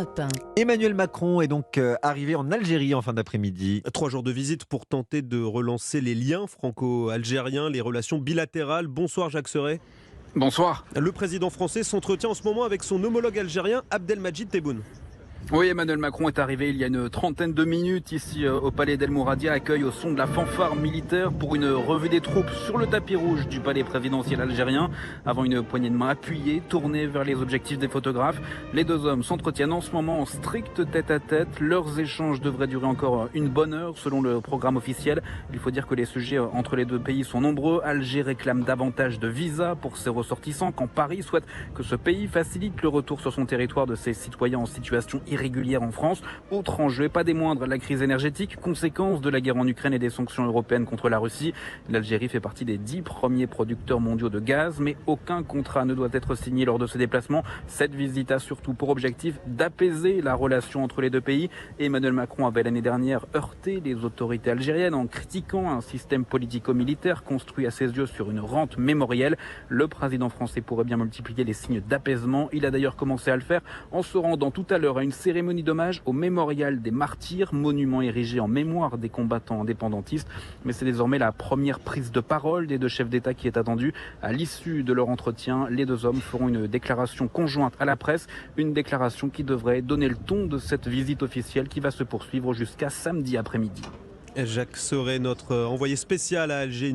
Europe 1. Emmanuel Macron est donc arrivé en Algérie en fin d'après-midi. 3 jours de visite pour tenter de relancer les liens franco-algériens, les relations bilatérales. Bonsoir Jacques Serret. Bonsoir. Le président français s'entretient en ce moment avec son homologue algérien Abdelmadjid Tebboune. Oui, Emmanuel Macron est arrivé il y a une trentaine de minutes ici au palais d'El Mouradia, accueil au son de la fanfare militaire pour une revue des troupes sur le tapis rouge du palais présidentiel algérien. Avant une poignée de main appuyée, tournée vers les objectifs des photographes, les deux hommes s'entretiennent en ce moment en strict tête-à-tête. Leurs échanges devraient durer encore une bonne heure selon le programme officiel. Il faut dire que les sujets entre les deux pays sont nombreux. Alger réclame davantage de visas pour ses ressortissants, quand Paris souhaite que ce pays facilite le retour sur son territoire de ses citoyens en situation irrégulière en France. Autre enjeu, pas des moindres, la crise énergétique, conséquence de la guerre en Ukraine et des sanctions européennes contre la Russie. L'Algérie fait partie des 10 premiers producteurs mondiaux de gaz, mais aucun contrat ne doit être signé lors de ce déplacement. Cette visite a surtout pour objectif d'apaiser la relation entre les deux pays. Emmanuel Macron avait l'année dernière heurté les autorités algériennes en critiquant un système politico-militaire construit à ses yeux sur une rente mémorielle. Le président français pourrait bien multiplier les signes d'apaisement. Il a d'ailleurs commencé à le faire en se rendant tout à l'heure à une cérémonie d'hommage au mémorial des martyrs, monument érigé en mémoire des combattants indépendantistes. Mais c'est désormais la première prise de parole des deux chefs d'État qui est attendue. À l'issue de leur entretien, les deux hommes feront une déclaration conjointe à la presse, une déclaration qui devrait donner le ton de cette visite officielle qui va se poursuivre jusqu'à samedi après-midi. Jacques Serret, notre envoyé spécial à Alger.